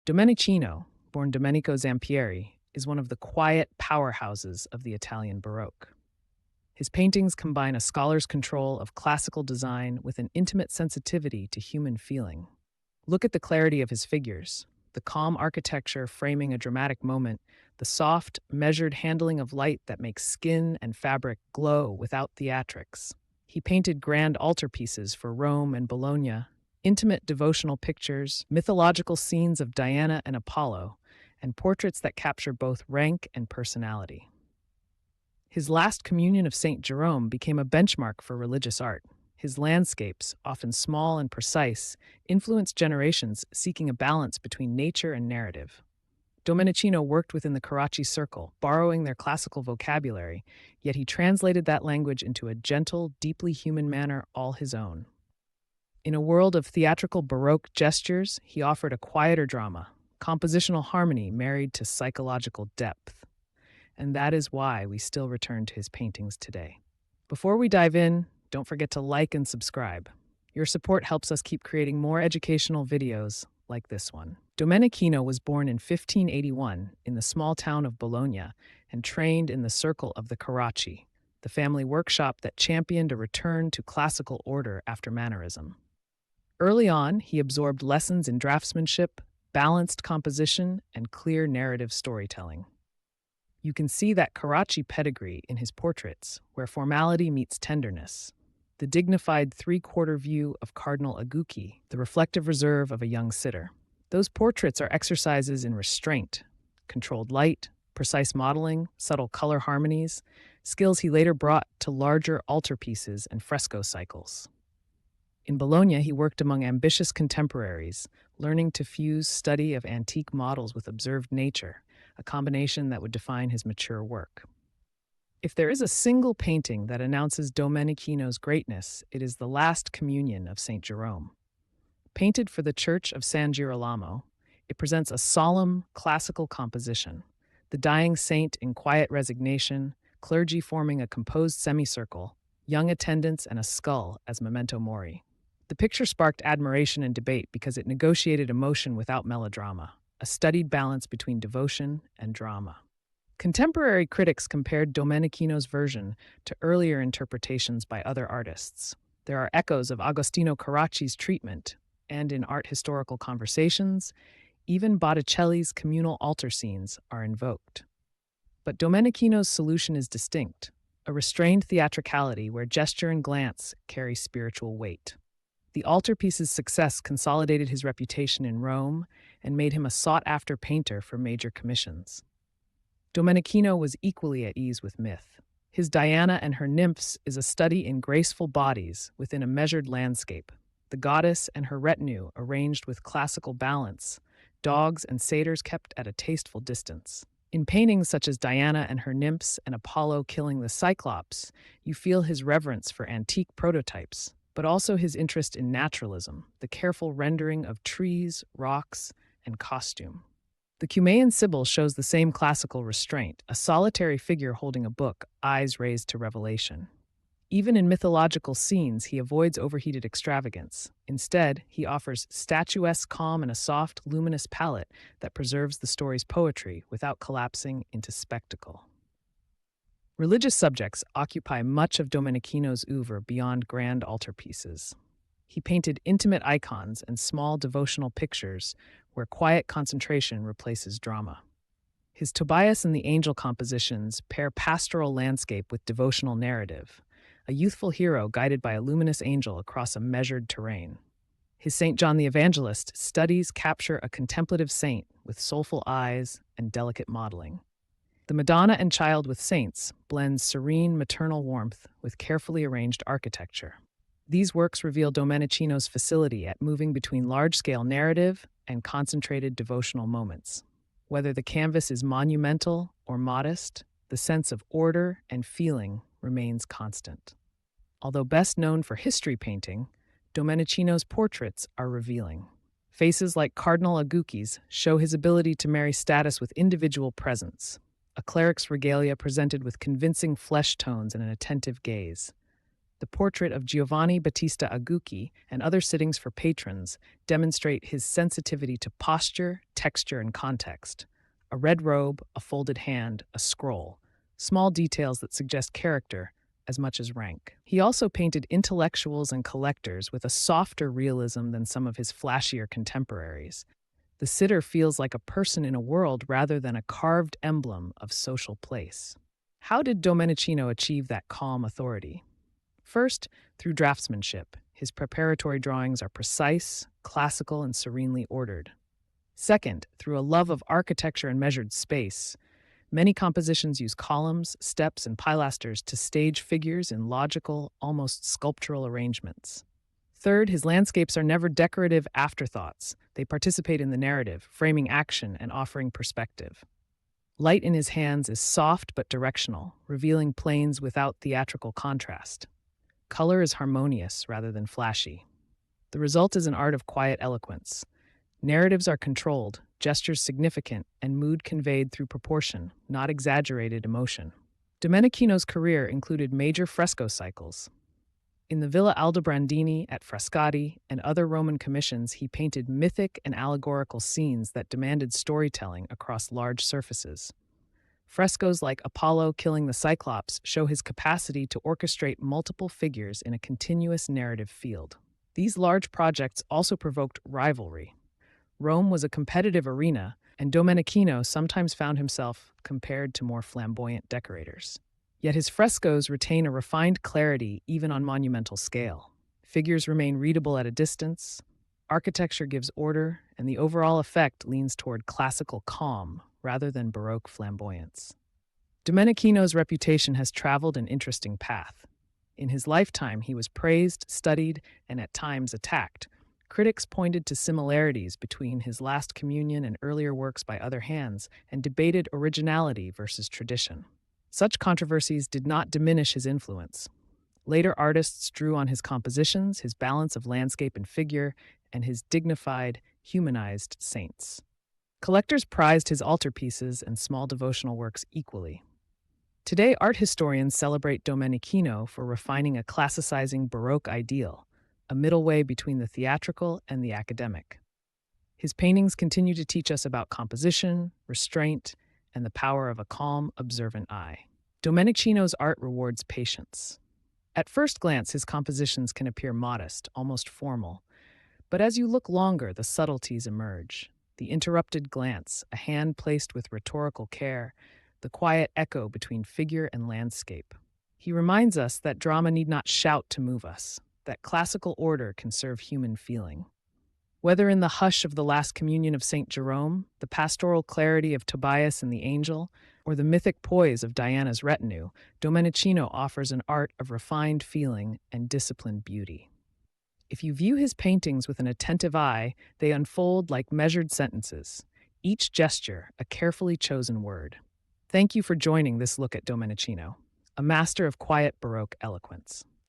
Domenichino, born Domenico Zampieri, is one of the quiet powerhouses of the Italian Baroque. His paintings combine a scholar's control of classical design with an intimate sensitivity to human feeling. Look at the clarity of his figures, the calm architecture framing a dramatic moment, the soft, measured handling of light that makes skin and fabric glow without theatrics. He painted grand altarpieces for Rome and Bologna, intimate devotional pictures, mythological scenes of Diana and Apollo, and portraits that capture both rank and personality. His Last Communion of St. Jerome became a benchmark for religious art. His landscapes, often small and precise, influenced generations seeking a balance between nature and narrative. Domenichino worked within the Carracci circle, borrowing their classical vocabulary, yet he translated that language into a gentle, deeply human manner all his own. In a world of theatrical Baroque gestures, he offered a quieter drama, compositional harmony married to psychological depth. And that is why we still return to his paintings today. Before we dive in, don't forget to like and subscribe. Your support helps us keep creating more educational videos like this one. Domenichino was born in 1581 in the small town of Bologna and trained in the circle of the Carracci, the family workshop that championed a return to classical order after Mannerism. Early on, he absorbed lessons in draftsmanship, balanced composition, and clear narrative storytelling. You can see that Carracci pedigree in his portraits, where formality meets tenderness. The dignified three-quarter view of Cardinal Agucci, the reflective reserve of a young sitter. Those portraits are exercises in restraint, controlled light, precise modeling, subtle color harmonies, skills he later brought to larger altarpieces and fresco cycles. In Bologna, he worked among ambitious contemporaries, learning to fuse study of antique models with observed nature, a combination that would define his mature work. If there is a single painting that announces Domenichino's greatness, it is the Last Communion of St. Jerome. Painted for the Church of San Girolamo, it presents a solemn, classical composition, the dying saint in quiet resignation, clergy forming a composed semicircle, young attendants and a skull as memento mori. The picture sparked admiration and debate because it negotiated emotion without melodrama, a studied balance between devotion and drama. Contemporary critics compared Domenichino's version to earlier interpretations by other artists. There are echoes of Agostino Carracci's treatment, and in art historical conversations, even Botticelli's communal altar scenes are invoked. But Domenichino's solution is distinct, a restrained theatricality where gesture and glance carry spiritual weight. The altarpiece's success consolidated his reputation in Rome and made him a sought-after painter for major commissions. Domenichino was equally at ease with myth. His Diana and Her Nymphs is a study in graceful bodies within a measured landscape, the goddess and her retinue arranged with classical balance, dogs and satyrs kept at a tasteful distance. In paintings such as Diana and Her Nymphs and Apollo killing the Cyclops, you feel his reverence for antique prototypes, but also his interest in naturalism, the careful rendering of trees, rocks, and costume. The Cumaean Sibyl shows the same classical restraint, a solitary figure holding a book, eyes raised to revelation. Even in mythological scenes, he avoids overheated extravagance. Instead, he offers statuesque calm and a soft, luminous palette that preserves the story's poetry without collapsing into spectacle. Religious subjects occupy much of Domenichino's oeuvre beyond grand altarpieces. He painted intimate icons and small devotional pictures where quiet concentration replaces drama. His Tobias and the Angel compositions pair pastoral landscape with devotional narrative, a youthful hero guided by a luminous angel across a measured terrain. His St. John the Evangelist studies capture a contemplative saint with soulful eyes and delicate modeling. The Madonna and Child with Saints blends serene maternal warmth with carefully arranged architecture. These works reveal Domenichino's facility at moving between large-scale narrative and concentrated devotional moments. Whether the canvas is monumental or modest, the sense of order and feeling remains constant. Although best known for history painting, Domenichino's portraits are revealing. Faces like Cardinal Agucci's show his ability to marry status with individual presence, a cleric's regalia presented with convincing flesh tones and an attentive gaze. The portrait of Giovanni Battista Agucci and other sittings for patrons demonstrate his sensitivity to posture, texture and context. A red robe, a folded hand, a scroll. Small details that suggest character as much as rank. He also painted intellectuals and collectors with a softer realism than some of his flashier contemporaries. The sitter feels like a person in a world rather than a carved emblem of social place. How did Domenichino achieve that calm authority? First, through draftsmanship. His preparatory drawings are precise, classical, and serenely ordered. Second, through a love of architecture and measured space. Many compositions use columns, steps, and pilasters to stage figures in logical, almost sculptural arrangements. Third, his landscapes are never decorative afterthoughts. They participate in the narrative, framing action and offering perspective. Light in his hands is soft but directional, revealing planes without theatrical contrast. Color is harmonious rather than flashy. The result is an art of quiet eloquence. Narratives are controlled, gestures significant, and mood conveyed through proportion, not exaggerated emotion. Domenichino's career included major fresco cycles. In the Villa Aldobrandini at Frascati and other Roman commissions, he painted mythic and allegorical scenes that demanded storytelling across large surfaces. Frescoes like Apollo killing the Cyclops show his capacity to orchestrate multiple figures in a continuous narrative field. These large projects also provoked rivalry. Rome was a competitive arena, and Domenichino sometimes found himself compared to more flamboyant decorators. Yet his frescoes retain a refined clarity even on monumental scale. Figures remain readable at a distance, architecture gives order, and the overall effect leans toward classical calm rather than Baroque flamboyance. Domenichino's reputation has traveled an interesting path. In his lifetime, he was praised, studied, and at times attacked. Critics pointed to similarities between his Last Communion and earlier works by other hands and debated originality versus tradition. Such controversies did not diminish his influence. Later artists drew on his compositions, his balance of landscape and figure, and his dignified, humanized saints. Collectors prized his altarpieces and small devotional works equally. Today, art historians celebrate Domenichino for refining a classicizing Baroque ideal, a middle way between the theatrical and the academic. His paintings continue to teach us about composition, restraint, and the power of a calm, observant eye. Domenichino's art rewards patience. At first glance, his compositions can appear modest, almost formal, but as you look longer, the subtleties emerge. The interrupted glance, a hand placed with rhetorical care, the quiet echo between figure and landscape. He reminds us that drama need not shout to move us, that classical order can serve human feeling. Whether in the hush of the Last Communion of St. Jerome, the pastoral clarity of Tobias and the angel, or the mythic poise of Diana's retinue, Domenichino offers an art of refined feeling and disciplined beauty. If you view his paintings with an attentive eye, they unfold like measured sentences, each gesture a carefully chosen word. Thank you for joining this look at Domenichino, a master of quiet Baroque eloquence.